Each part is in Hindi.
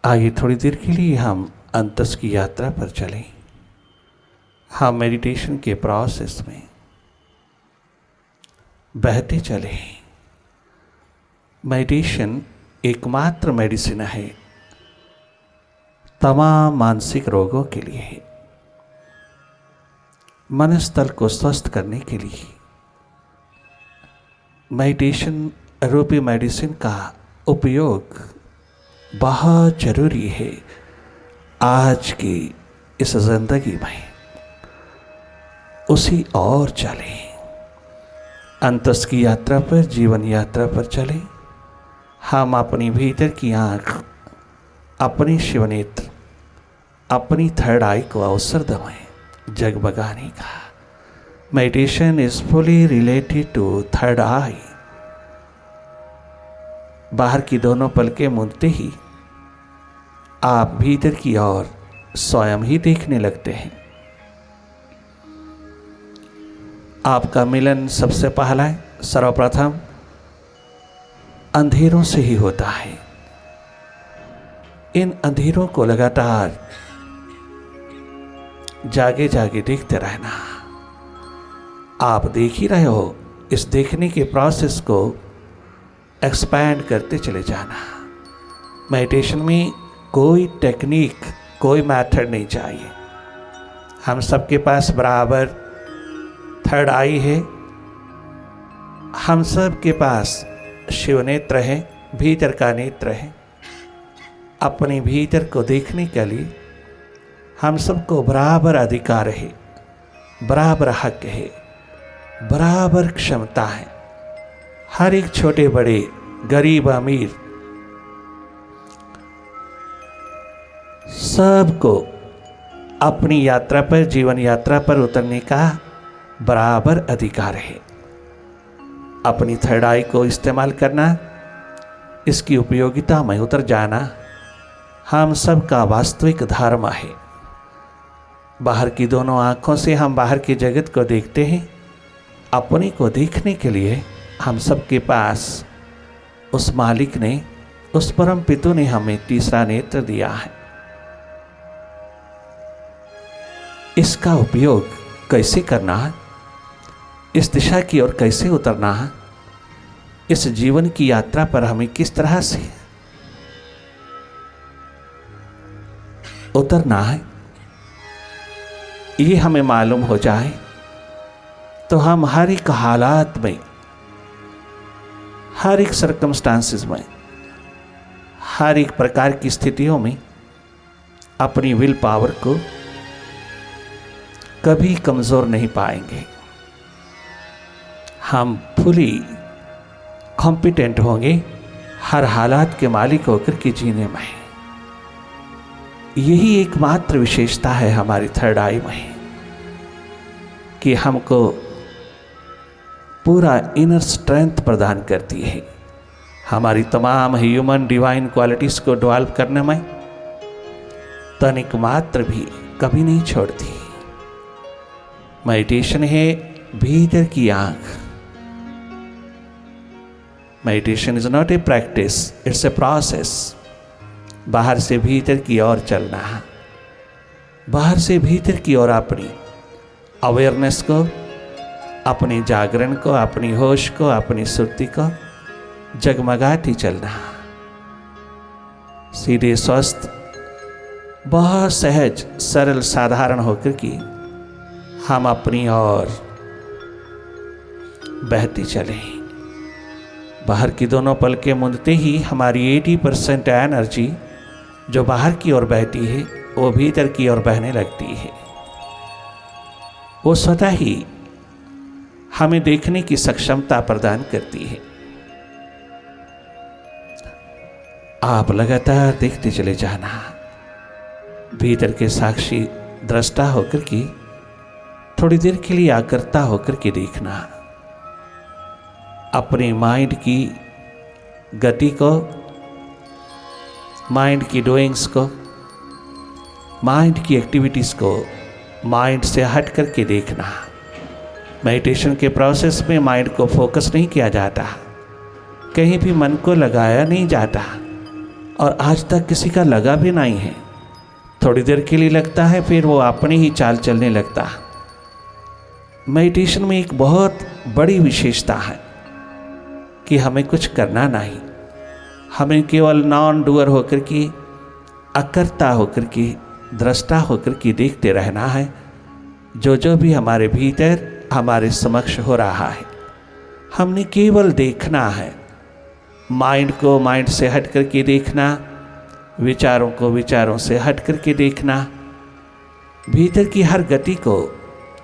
आइए थोड़ी देर के लिए हम अंतस की यात्रा पर चलें। हम मेडिटेशन के प्रोसेस में बहते चले। मेडिटेशन एकमात्र मेडिसिन है तमाम मानसिक रोगों के लिए, मन स्थल को स्वस्थ करने के लिए। मेडिटेशन रूपी मेडिसिन का उपयोग बहुत जरूरी है आज की इस जिंदगी में। उसी और चले, अंतस की यात्रा पर, जीवन यात्रा पर चले। हम अपनी भीतर की आँख, अपनी शिवनेत्र, अपनी थर्ड आई को अवसर दें जगमगाने का। Meditation is fully related to third eye. बाहर की दोनों पलकें मूंदते ही आप भीतर की ओर स्वयं ही देखने लगते हैं। आपका मिलन सबसे पहला, सर्वप्रथम अंधेरों से ही होता है। इन अंधेरों को लगातार जागे जागे देखते रहना। आप देख ही रहे हो, इस देखने के प्रोसेस को एक्सपैंड करते चले जाना। मेडिटेशन में कोई टेक्निक, कोई मेथड नहीं चाहिए। हम सबके पास बराबर थर्ड आई है। हम सब के पास शिव नेत्र है, भीतर का नेत्र है। अपने भीतर को देखने के लिए हम सबको बराबर अधिकार है, बराबर हक है, बराबर क्षमता है। हर एक छोटे बड़े, गरीब अमीर, सबको अपनी यात्रा पर, जीवन यात्रा पर उतरने का बराबर अधिकार है। अपनी थर्ड आई को इस्तेमाल करना, इसकी उपयोगिता में उतर जाना हम सब का वास्तविक धर्म है। बाहर की दोनों आँखों से हम बाहर की जगत को देखते हैं। अपने को देखने के लिए हम सब के पास उस मालिक ने, उस परम पिता ने हमें तीसरा नेत्र दिया है। इसका उपयोग कैसे करना है, इस दिशा की ओर कैसे उतरना है, इस जीवन की यात्रा पर हमें किस तरह से उतरना है, ये हमें मालूम हो जाए तो हम हर एक हालात में, हर एक सर्कमस्टांसेस में, हर एक प्रकार की स्थितियों में अपनी विल पावर को कभी कमज़ोर नहीं पाएंगे। हम फुली कॉम्पिटेंट होंगे हर हालात के मालिक होकर के जीने में। यही एकमात्र विशेषता है हमारी थर्ड आई में कि हमको पूरा इनर स्ट्रेंथ प्रदान करती है। हमारी तमाम ह्यूमन डिवाइन क्वालिटीज़ को डेवलप करने में तनिक मात्र भी कभी नहीं छोड़ती। मेडिटेशन है भीतर की आँख। Meditation is not a practice, it's a process. बाहर से भीतर की ओर चलना, बाहर से भीतर की ओर अपनी अवेयरनेस को, अपने जागरण को, अपनी होश को, अपनी सुर्ति को जगमगाती चलना। सीधे स्वस्थ, बहुत सहज, सरल, साधारण होकर की हम अपनी ओर बहती चलें। बाहर की दोनों पलकें मूंदते ही हमारी 80% एनर्जी जो बाहर की ओर बहती है वो भीतर की ओर बहने लगती है। वो स्वतः ही हमें देखने की सक्षमता प्रदान करती है। आप लगातार देखते चले जाना, भीतर के साक्षी दृष्टा होकर की थोड़ी देर के लिए आकर्ता होकर के देखना। अपने माइंड की गति को, माइंड की डूइंग्स को, माइंड की एक्टिविटीज़ को माइंड से हट करके देखना। मेडिटेशन के प्रोसेस में माइंड को फोकस नहीं किया जाता, कहीं भी मन को लगाया नहीं जाता। और आज तक किसी का लगा भी नहीं है। थोड़ी देर के लिए लगता है, फिर वो अपनी ही चाल चलने लगता है। मेडिटेशन में एक बहुत बड़ी विशेषता है कि हमें कुछ करना नहीं, हमें केवल नॉन डूअर होकर के, अकर्ता होकर के, दृष्टा होकर के देखते रहना है जो भी हमारे भीतर हमारे समक्ष हो रहा है। हमने केवल देखना है, माइंड को माइंड से हट करके देखना, विचारों को विचारों से हट करके देखना, भीतर की हर गति को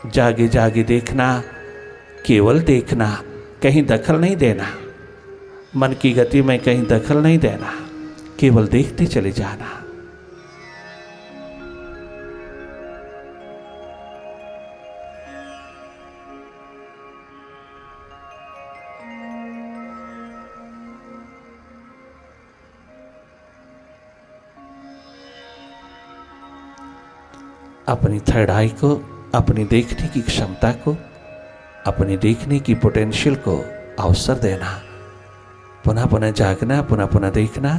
जागे जागे देखना, केवल देखना, कहीं दखल नहीं देना, मन की गति में कहीं दखल नहीं देना, केवल देखते चले जाना। अपनी थर्ड आई को, अपनी देखने की क्षमता को, अपनी देखने की पोटेंशियल को अवसर देना, पुनः पुनः जागना, पुनः पुनः देखना।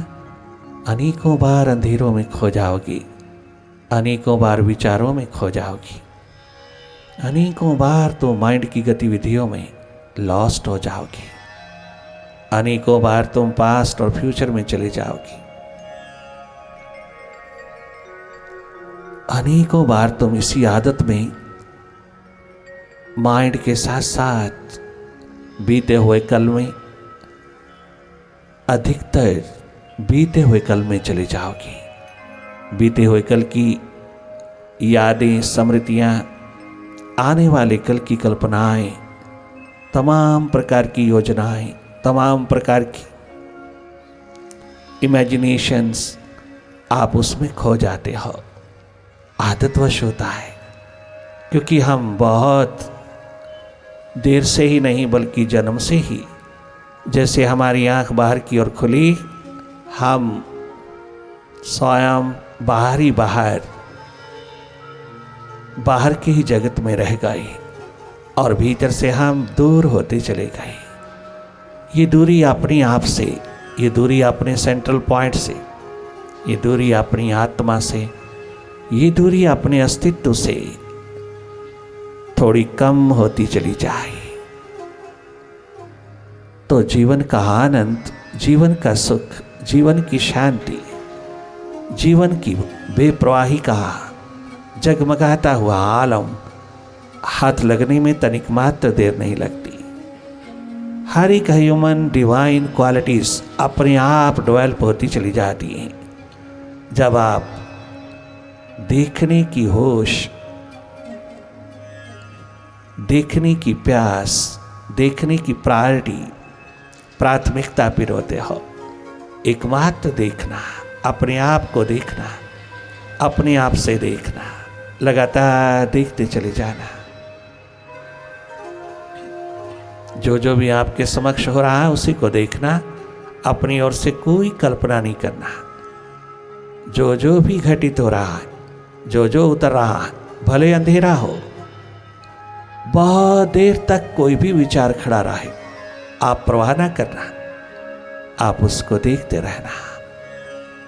अनेकों बार अंधेरों में खो जाओगी, अनेकों बार विचारों में खो जाओगी, अनेकों बार तो माइंड की गतिविधियों में लॉस्ट हो जाओगी, अनेकों बार तुम पास्ट और फ्यूचर में चले जाओगी, अनेकों बार तुम इसी आदत में माइंड के साथ साथ बीते हुए कल में, अधिकतर बीते हुए कल में चले जाओगी। बीते हुए कल की यादें, स्मृतियाँ, आने वाले कल की कल्पनाएं, तमाम प्रकार की योजनाएं, तमाम प्रकार की इमेजिनेशंस, आप उसमें खो जाते हो। आदतवश होता है, क्योंकि हम बहुत देर से ही नहीं बल्कि जन्म से ही, जैसे हमारी आंख बाहर की ओर खुली, हम स्वयं बाहर के ही जगत में रह गए और भीतर से हम दूर होते चले गए। ये दूरी अपने आप से, ये दूरी अपने सेंट्रल पॉइंट से, ये दूरी अपनी आत्मा से, ये दूरी अपने अस्तित्व से थोड़ी कम होती चली जाए तो जीवन का आनंद, जीवन का सुख, जीवन की शांति, जीवन की बेप्रवाही का जगमगाता हुआ आलम हाथ लगने में तनिक मात्र देर नहीं लगती। हर एक ह्यूमन डिवाइन क्वालिटीज अपने आप डेवलप होती चली जाती हैं जब आप देखने की होश, देखने की प्यास, देखने की प्राथमिकता पिरोते हो। एकमात्र देखना, अपने आप को देखना, अपने आप से देखना, लगातार देखते चले जाना। जो भी आपके समक्ष हो रहा है उसी को देखना, अपनी ओर से कोई कल्पना नहीं करना। जो भी घटित हो रहा है, जो उतर रहा है, भले अंधेरा हो, बहुत देर तक कोई भी विचार खड़ा रहे, आप परवाह ना करना, आप उसको देखते रहना,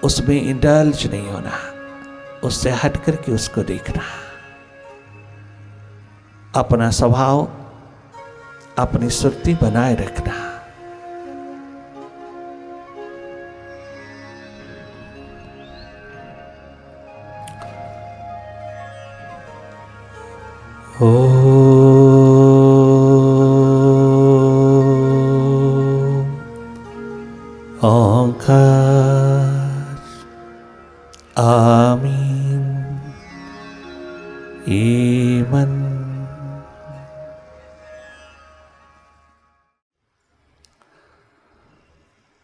उसमें इंडल्ज नहीं होना, उससे हट करके उसको देखना। अपना स्वभाव, अपनी सुर्ती बनाए रखना। ओंकार आमीन। ईमन।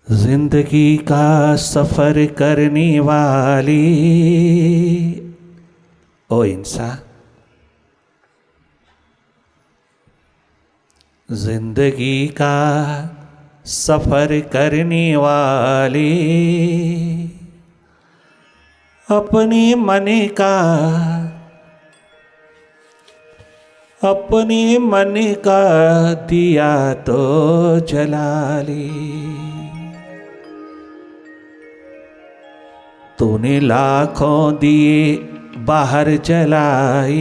जिंदगी का सफर करने वाली ओ इंसान, जिंदगी का सफर करने वाले, अपने मन का दिया तो जला ले। तूने लाखों दिए बाहर जलाए,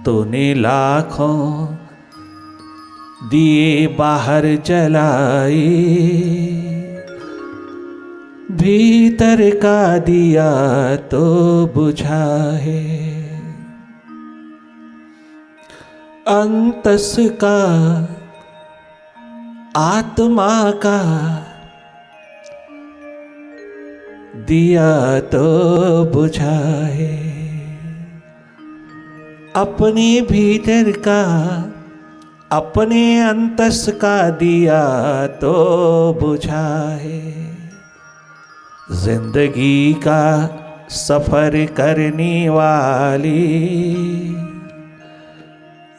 तूने लाखों दिए बाहर जलाए, भीतर का दिया तो बुझा है, अंतस का आत्मा का दिया तो बुझा है, अपने भीतर का अपने अंतस का दिया तो बुझा है। जिंदगी का सफर करने वाली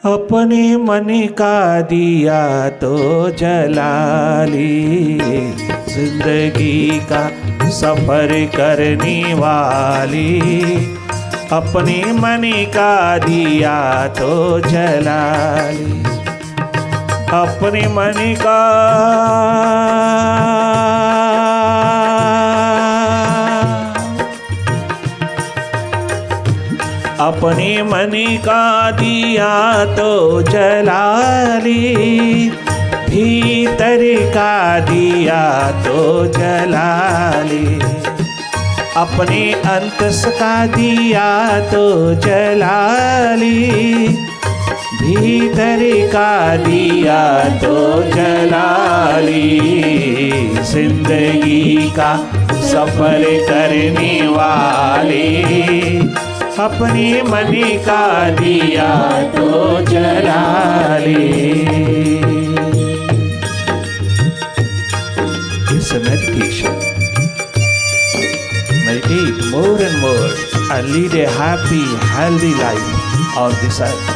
अपने मन का दिया तो जला ली, जिंदगी का सफर करने वाली अपने मन का दिया तो जला ली, अपने मन का अपने मन का दिया तो जला ली, भीतर का दिया तो जला ली, अपने अंतस का दिया तो जला ली, भीतर का दिया तो जला ली, जिंदगी का सफर करने वाले अपने मन का दिया तो जला ले। It's a meditation. Meditate more and more and lead a happy, healthy life on this earth.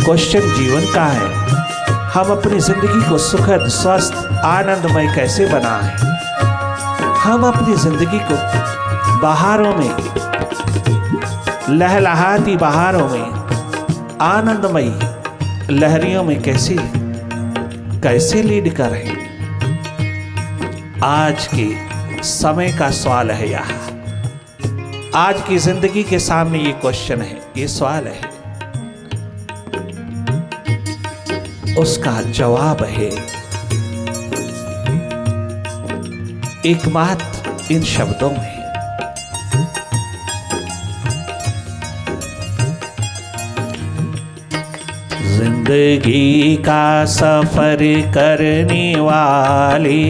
Question जीवन का है, हम अपनी जिंदगी को सुखद, स्वस्थ, आनंदमय कैसे बनाएं? हम अपनी जिंदगी को बहारों में, लहलहाती बहारों में, आनंदमयी लहरियों में कैसे लीड करें? आज के समय का सवाल है यह, आज की जिंदगी के सामने ये क्वेश्चन है, ये सवाल है, उसका जवाब है एकमात्र इन शब्दों में, जिंदगी का सफर करने वाले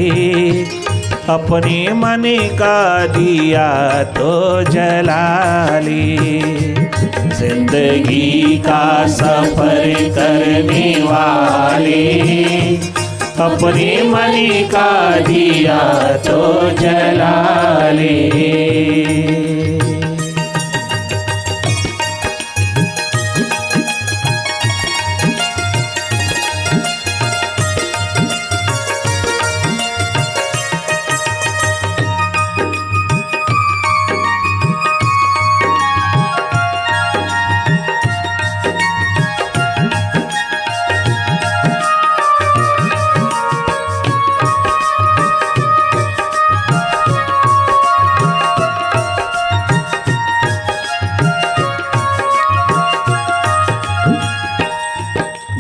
अपने मन का दिया तो जला ले, जिंदगी का सफर करने वाले अपने मन का दिया तो जला ले।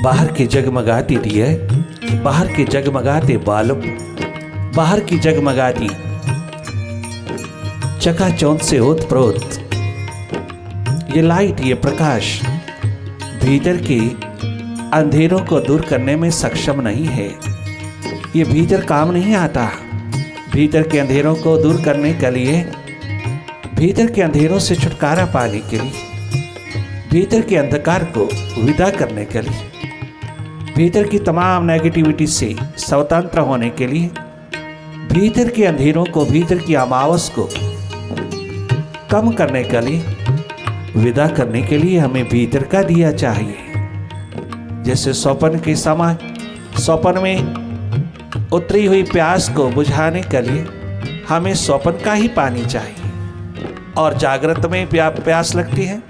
बाहर की जगमगाती दिए, बाहर की जगमगाते बालम, बाहर की जगमगाती चकाचौंध से ओतप्रोत ये लाइट, ये प्रकाश भीतर के अंधेरों को दूर करने में सक्षम नहीं है। ये भीतर काम नहीं आता। भीतर के अंधेरों को दूर करने के लिए, भीतर के अंधेरों से छुटकारा पाने के लिए, भीतर के अंधकार को विदा करने के लिए, भीतर की तमाम नेगेटिविटी से स्वतंत्र होने के लिए, भीतर के अंधेरों को, भीतर की अमावस को कम करने के लिए, विदा करने के लिए हमें भीतर का दिया चाहिए। जैसे स्वप्न के समय, स्वप्न में उतरी हुई प्यास को बुझाने के लिए हमें स्वप्न का ही पानी चाहिए, और जागृत में प्यास लगती है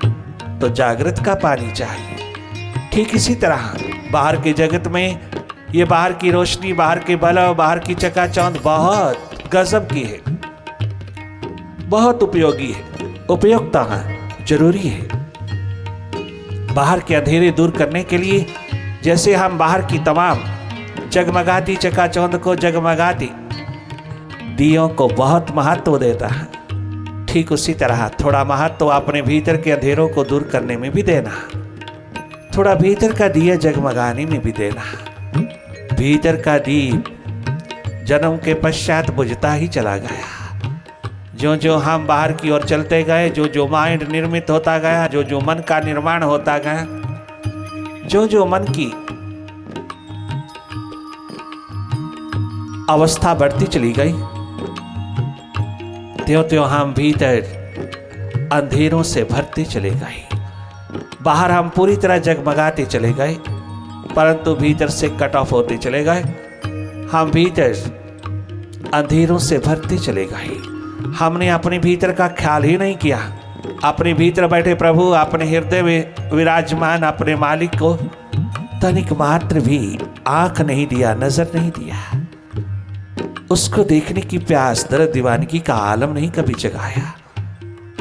तो जागृत का पानी चाहिए। ठीक इसी तरह बाहर के जगत में ये बाहर की रोशनी, बाहर के बल्ब, बाहर की चकाचौंध बहुत गजब की है, बहुत उपयोगी है, उपयोगिता है, जरूरी है। बाहर के अंधेरे दूर करने के लिए जैसे हम बाहर की तमाम जगमगाती चकाचौंध को, जगमगाती दियों को बहुत महत्व देता है, ठीक उसी तरह थोड़ा महत्व अपने भीतर के अंधेरों को दूर करने में भी देना, थोड़ा भीतर का दिया जगमगाने में भी देना। भीतर का दीप जन्म के पश्चात बुझता ही चला गया। जो जो हम बाहर की ओर चलते गए, जो जो माइंड निर्मित होता गया, जो जो मन का निर्माण होता गया, जो जो मन की अवस्था बढ़ती चली गई, त्यों त्यों हम भीतर अंधेरों से भरते चले गए। बाहर हम पूरी तरह जगमगाते चले गए, परंतु भीतर से कट ऑफ होते चले गए। हम भीतर अंधेरों से भरते चले गए। हमने अपने भीतर का ख्याल ही नहीं किया। अपने भीतर बैठे प्रभु, अपने हृदय में विराजमान अपने मालिक को तनिक मात्र भी आंख नहीं दिया, नजर नहीं दिया। उसको देखने की प्यास, दर्द, दीवानगी का आलम नहीं कभी जगाया।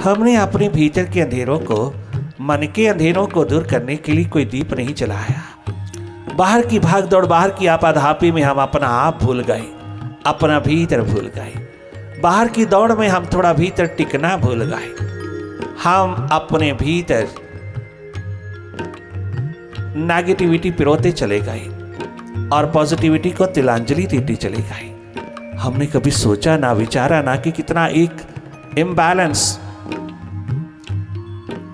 हमने अपने भीतर के अंधेरों को, मन के अंधेरों को दूर करने के लिए कोई दीप नहीं जलाया। बाहर की भागदौड़, बाहर की आपाधापी में हम अपना आप भूल गए, अपना भीतर भूल गए। बाहर की दौड़ में हम थोड़ा भीतर टिकना भूल गए। हम अपने भीतर नेगेटिविटी पिरोते चले गए और पॉजिटिविटी को तिलांजलि देते चले गए। हमने कभी सोचा ना, विचारा ना कि कितना एक इम्बैलेंस,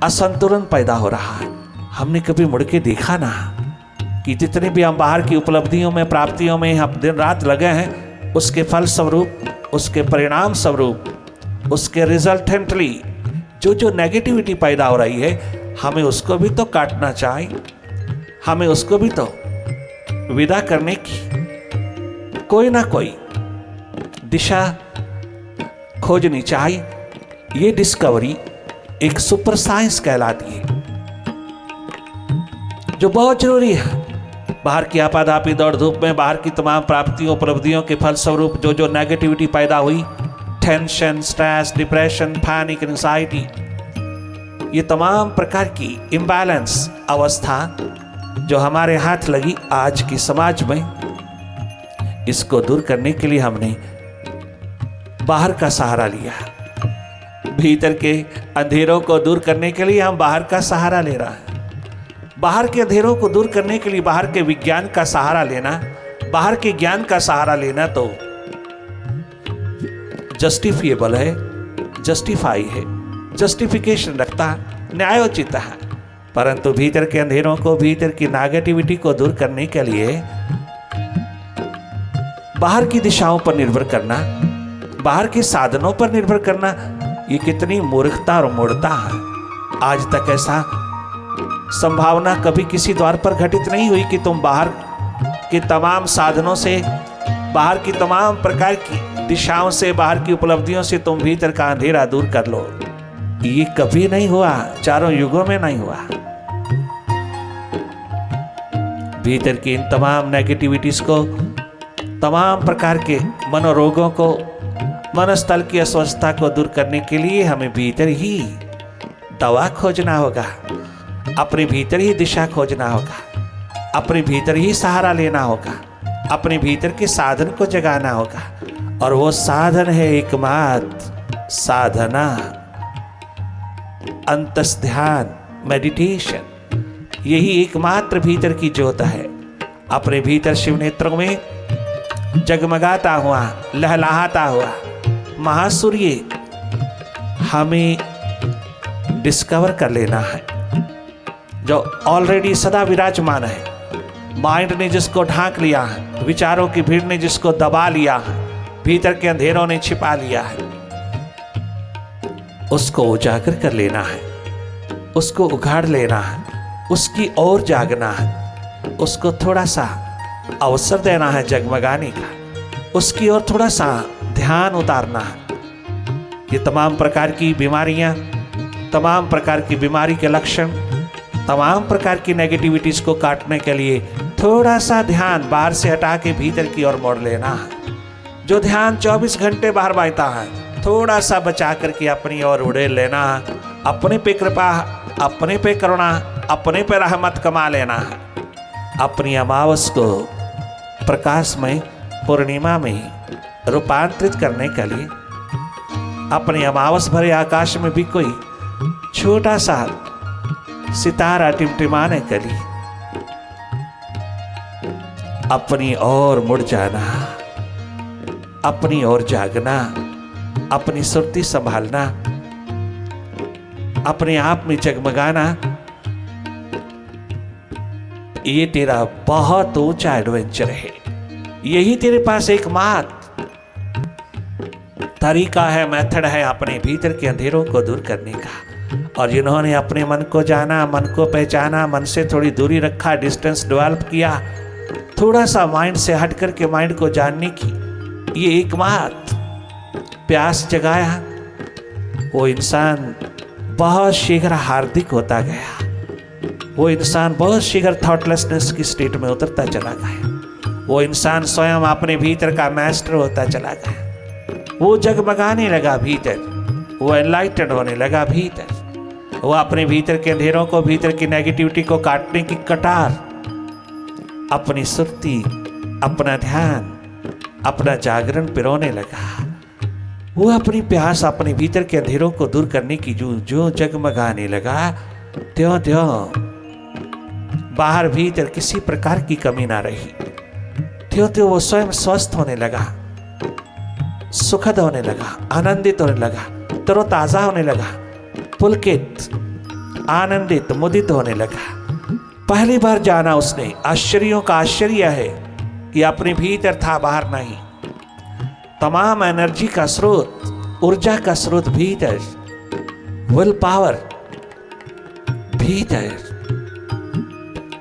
असंतुलन पैदा हो रहा है। हमने कभी मुड़ के देखा ना कि जितने भी हम बाहर की उपलब्धियों में, प्राप्तियों में हम दिन रात लगे हैं, उसके फल स्वरूप, उसके परिणाम स्वरूप, उसके रिजल्टेंटली जो जो नेगेटिविटी पैदा हो रही है, हमें उसको भी तो काटना चाहिए। हमें उसको भी तो विदा करने की कोई ना कोई दिशा खोजनी चाहिए। ये डिस्कवरी एक सुपर साइंस कहलाती है, जो बहुत जरूरी है। बाहर की आपाधापी दौड़ धूप में, बाहर की तमाम प्राप्तियों, उपलब्धियों के फलस्वरूप जो जो नेगेटिविटी पैदा हुई, tension, stress, depression, panic, anxiety, ये तमाम प्रकार की इम्बैलेंस अवस्था जो हमारे हाथ लगी आज के समाज में, इसको दूर करने के लिए हमने बाहर का सहारा लिया। भीतर के अंधेरों को दूर करने के लिए हम बाहर का सहारा ले रहे हैं। बाहर के अंधेरों को दूर करने के लिए बाहर के विज्ञान का सहारा लेना, बाहर के ज्ञान का सहारा लेना तो जस्टिफिएबल है, जस्टिफाई है, जस्टिफिकेशन रखता, न्यायोचित है। परंतु भीतर के अंधेरों को, भीतर की नेगेटिविटी को दूर करने के लिए बाहर की दिशाओं पर निर्भर करना, बाहर के साधनों पर निर्भर करना, ये कितनी मूर्खता और मूढ़ता है। आज तक ऐसा संभावना कभी किसी द्वार पर घटित नहीं हुई कि तुम बाहर के तमाम साधनों से, बाहर की तमाम प्रकार की दिशाओं से, बाहर की उपलब्धियों से तुम भीतर का अंधेरा दूर कर लो। ये कभी नहीं हुआ, चारों युगों में नहीं हुआ। भीतर की इन तमाम नेगेटिविटीज को, तमाम प्रकार के मनोरोगों को, मनस्थल की अस्वस्थता को दूर करने के लिए हमें भीतर ही दवा खोजना होगा, अपने भीतर ही दिशा खोजना होगा, अपने भीतर ही सहारा लेना होगा, अपने भीतर के साधन को जगाना होगा। और वो साधन है एकमात्र साधना, अंतस ध्यान, मेडिटेशन। यही एकमात्र भीतर की ज्योत है। अपने भीतर शिव नेत्रों में जगमगाता हुआ, लहलहाता हुआ महासूर्य हमें डिस्कवर कर लेना है, जो ऑलरेडी सदा विराजमान है। माइंड ने जिसको ढांक लिया है, विचारों की भीड़ ने जिसको दबा लिया है, भीतर के अंधेरों ने छिपा लिया है, उसको उजागर कर लेना है, उसको उघाड़ लेना है, उसकी ओर जागना है, उसको थोड़ा सा अवसर देना है जगमगाने का, उसकी ओर थोड़ा सा ध्यान उतारना है। ये तमाम प्रकार की बीमारियां, तमाम प्रकार की बीमारी के लक्षण, तमाम प्रकार की नेगेटिविटीज को काटने के लिए थोड़ा सा ध्यान बाहर से हटा के भीतर की ओर मोड़ लेना है। जो ध्यान 24 घंटे बाहर बहता है, थोड़ा सा बचा करके अपनी ओर उड़े लेना। अपने पे कृपा, अपने पे करुणा, अपने पे रहमत कमा लेना है। अपनी अमावस को प्रकाशमय पूर्णिमा में रूपांतरित करने के लिए अपने अमावस भरे आकाश में भी कोई छोटा सा सितारा टिमटिमाने के लिए अपनी ओर मुड़ जाना, अपनी ओर जागना, अपनी सुरती संभालना, अपने आप में जगमगाना। ये तेरा बहुत ऊंचा एडवेंचर है। यही तेरे पास एकमात्र तरीका है, मेथड है अपने भीतर के अंधेरों को दूर करने का। और जिन्होंने अपने मन को जाना, मन को पहचाना, मन से थोड़ी दूरी रखा, डिस्टेंस डेवलप किया, थोड़ा सा माइंड से हट करके माइंड को जानने की ये एकमात्र प्यास जगाया, वो इंसान बहुत शीघ्र हार्दिक होता गया। वो इंसान बहुत शीघ्र थॉटलेसनेस की स्टेट में उतरता चला गया। वो इंसान स्वयं अपने भीतर का मास्टर होता चला गया। वो जगमगाने लगा भीतर, वो एनलाइटेड होने लगा भीतर। वो अपने भीतर के अंधेरों को, भीतर की नेगेटिविटी को काटने की कटार, अपनी सुरती, अपना ध्यान, अपना जागरण पिरोने लगा। वो अपनी प्यास, अपने भीतर के अंधेरों को दूर करने की जो जगमगाने लगा, त्यों त्यों बाहर भीतर किसी प्रकार की कमी ना रही। त्यों त्यों वो स्वयं स्वस्थ होने लगा, सुखद होने लगा, आनंदित होने लगा, तरोताजा होने लगा, पुलकित, आनंदित, मुदित होने लगा। पहली बार जाना उसने, आश्चर्यों का आश्चर्य है कि अपने भीतर था, बाहर नहीं। तमाम एनर्जी का स्रोत, ऊर्जा का स्रोत भीतर, विल पावर भीतर,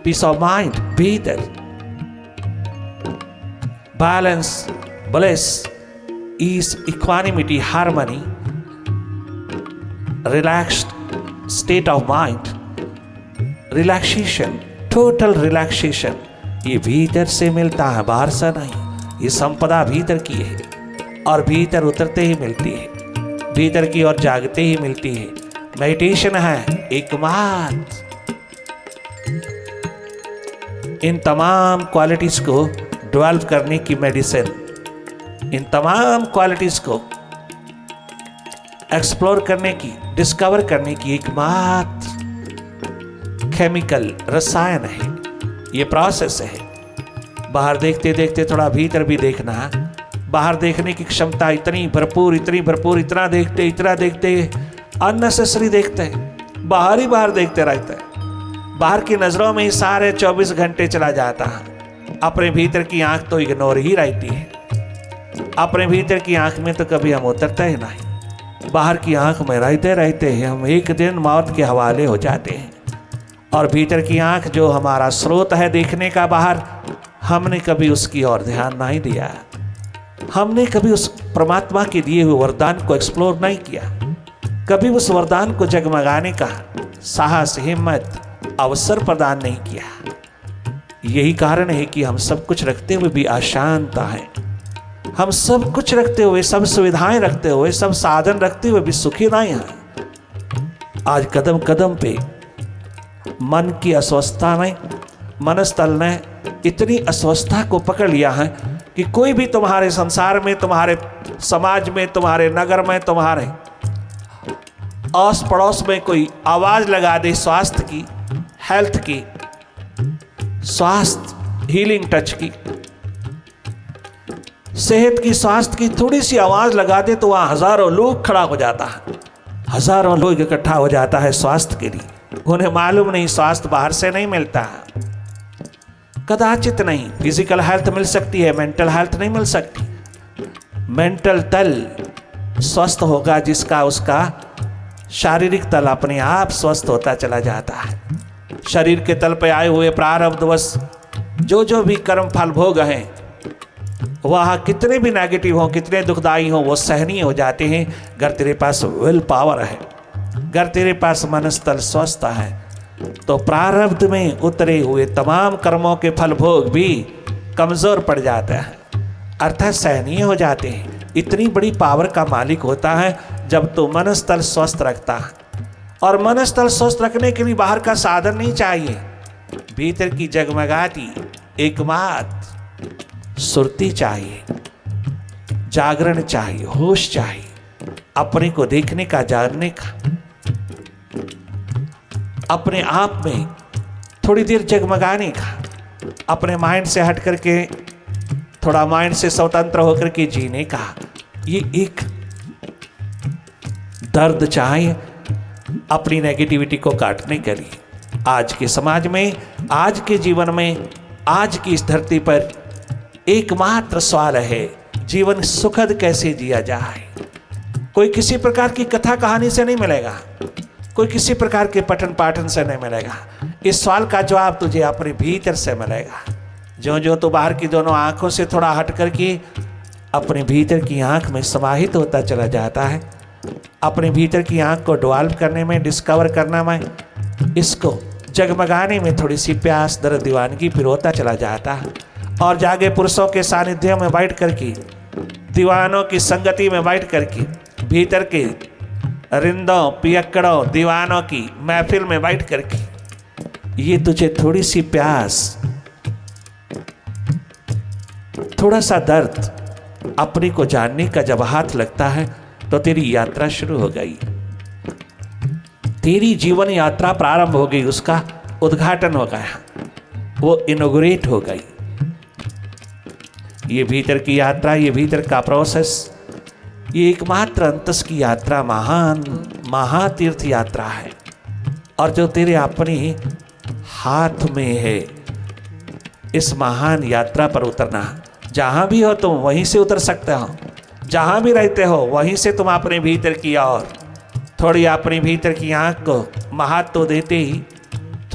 पीस ऑफ माइंड भीतर, balance, bliss, ease, equanimity, harmony, relaxed state of mind, relaxation, total relaxation, ये भीतर से मिलता है, बाहर से नहीं। ये संपदा भीतर की है और भीतर उतरते ही मिलती है, भीतर की ओर जागते ही मिलती है। मेडिटेशन है एकमात्र इन तमाम क्वालिटीज को डेवलप करने की मेडिसिन, इन तमाम क्वालिटीज को एक्सप्लोर करने की, डिस्कवर करने की एकमात्र केमिकल रसायन है। ये प्रोसेस है। बाहर देखते देखते थोड़ा भीतर भी देखना। बाहर देखने की क्षमता इतनी भरपूर, इतना देखते अननेसेसरी देखते हैं, बाहर ही बाहर देखते रहते हैं। बाहर की नजरों में ही सारे 24 घंटे चला जाता है। अपने भीतर की आंख तो इग्नोर ही रहती है। अपने भीतर की आंख में तो कभी हम उतरते ही नहीं। बाहर की आंख में रहते रहते हम एक दिन मौत के हवाले हो जाते हैं। और भीतर की आंख जो हमारा स्रोत है देखने का बाहर, हमने कभी उसकी ओर ध्यान नहीं दिया। हमने कभी उस परमात्मा के दिए हुए वरदान को एक्सप्लोर नहीं किया। कभी उस वरदान को जगमगाने का साहस, हिम्मत, अवसर प्रदान नहीं किया। यही कारण है कि हम सब कुछ रखते हुए भी अशांत हैं। हम सब कुछ रखते हुए, सब सुविधाएं रखते हुए, सब साधन रखते हुए भी सुखी नहीं हैं। आज कदम कदम पे मन की अस्वस्थता ने, मनस्तल ने इतनी अस्वस्थता को पकड़ लिया है कि कोई भी तुम्हारे संसार में, तुम्हारे समाज में, तुम्हारे नगर में, तुम्हारे आस पड़ोस में कोई आवाज लगा दे स्वास्थ्य की, हेल्थ की, स्वास्थ्य हीलिंग टच की, सेहत की, स्वास्थ्य की थोड़ी सी आवाज लगा दे तो वहां हजारों लोग खड़ा हो जाता है, हजारों लोग इकट्ठा हो जाता है स्वास्थ्य के लिए। उन्हें मालूम नहीं स्वास्थ्य बाहर से नहीं मिलता है, कदाचित नहीं। फिजिकल हेल्थ मिल सकती है, मेंटल हेल्थ नहीं मिल सकती। मेंटल तल स्वस्थ होगा जिसका, उसका शारीरिक तल अपने आप स्वस्थ होता चला जाता है। शरीर के तल पे आए हुए प्रारब्धवश जो भी कर्म फल भोग हैं, वह कितने भी नेगेटिव हों, कितने दुखदायी हों, वो सहनीय हो जाते हैं। अगर तेरे पास विल पावर है, अगर तेरे पास मनस्तल स्वस्थ है, तो प्रारब्ध में उतरे हुए तमाम कर्मों के फल भोग भी कमजोर पड़ जाता है, अर्थात सहनीय हो जाते हैं। इतनी बड़ी पावर का मालिक होता है जब तो मन स्थल स्वस्थ रखता है। और मन स्थल स्वस्थ रखने के लिए बाहर का साधन नहीं चाहिए, भीतर की जगमगाती एकमात्र सुरती चाहिए, जागरण चाहिए, होश चाहिए, अपने को देखने का, जानने का, अपने आप में थोड़ी देर जगमगाने का, अपने माइंड से हट करके थोड़ा माइंड से स्वतंत्र होकर के जीने का। ये एक दर्द चाहिए अपनी नेगेटिविटी को काटने के लिए। आज के समाज में, आज के जीवन में, आज की इस धरती पर एकमात्र सवाल है, जीवन सुखद कैसे जिया जाए। कोई किसी प्रकार की कथा कहानी से नहीं मिलेगा, कोई किसी प्रकार के पठन पाठन से नहीं मिलेगा। इस सवाल का जवाब तुझे अपने भीतर से मिलेगा। जो जो तो बाहर की दोनों आंखों से थोड़ा हट करके अपने भीतर की आंख में समाहित होता चला जाता है, अपने भीतर की आंख को डेवलप करने में, डिस्कवर करना में, इसको जगमगाने में थोड़ी सी प्यास, दर्द, दीवानगी फिर होता चला जाता है। और जागे पुरुषों के सानिध्य में बैठ करके, दीवानों की संगति में बैठ करके, भीतर के रिंदों, पियक्कड़ों, दीवानों की महफिल में बैठ करके ये तुझे थोड़ी सी प्यास, थोड़ा सा दर्द, अपने को जानने का जब हाथ लगता है तो तेरी यात्रा शुरू हो गई, तेरी जीवन यात्रा प्रारंभ हो गई, उसका उद्घाटन हो गया, वो इनॉग्रेट हो गई। ये भीतर की यात्रा, ये भीतर का प्रोसेस, ये एकमात्र अंतस की यात्रा महान महातीर्थ यात्रा है। और जो तेरे अपने हाथ में है, इस महान यात्रा पर उतरना, जहाँ भी हो तुम वहीं से उतर सकते हो, जहाँ भी रहते हो वहीं से तुम अपने भीतर की ओर थोड़ी अपने भीतर की आँख को महत्व देते ही,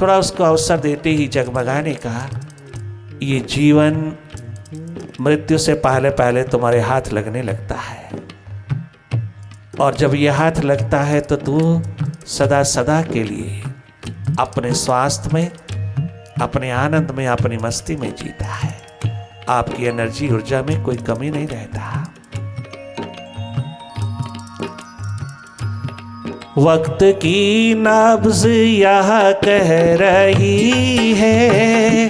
थोड़ा उसको अवसर देते ही जगमगाने का, ये जीवन मृत्यु से पहले पहले तुम्हारे हाथ लगने लगता है। और जब ये हाथ लगता है तो तू सदा सदा के लिए अपने स्वास्थ्य में, अपने आनंद में, अपनी मस्ती में जीता है। आपकी एनर्जी, ऊर्जा में कोई कमी नहीं रहता। वक्त की नब्ज यह कह रही है,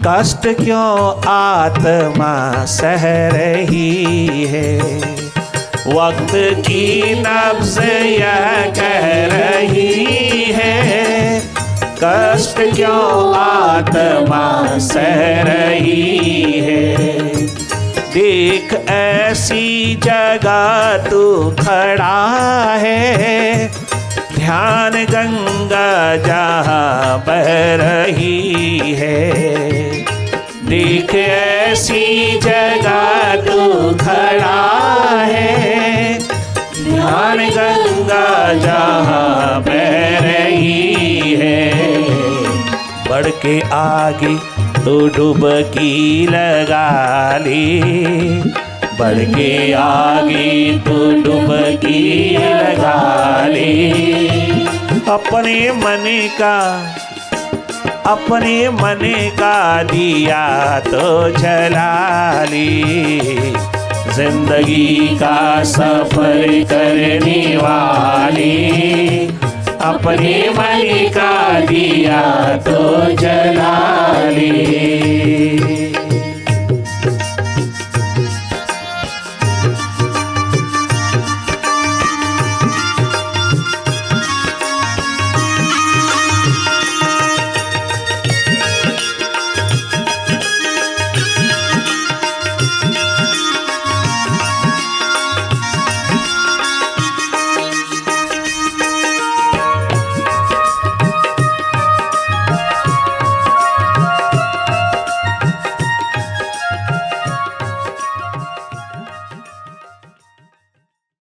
कष्ट क्यों आत्मा सह रही है। वक्त की नब्ज यह कह रही है, कष्ट क्यों आत्मा सह रही है। देख ऐसी जगह तू खड़ा है, ध्यान गंगा जहाँ बह रही है। देख ऐसी जगह तू खड़ा है, ध्यान गंगा जहाँ बह रही है। बढ़ के आगे तो डुबकी लगा ले, बढ़ के आगे तो डुबकी लगा ले। अपने मन का दिया तो जला ले। जिंदगी का सफर करने वाली, अपने मन का दिया तो जला ले।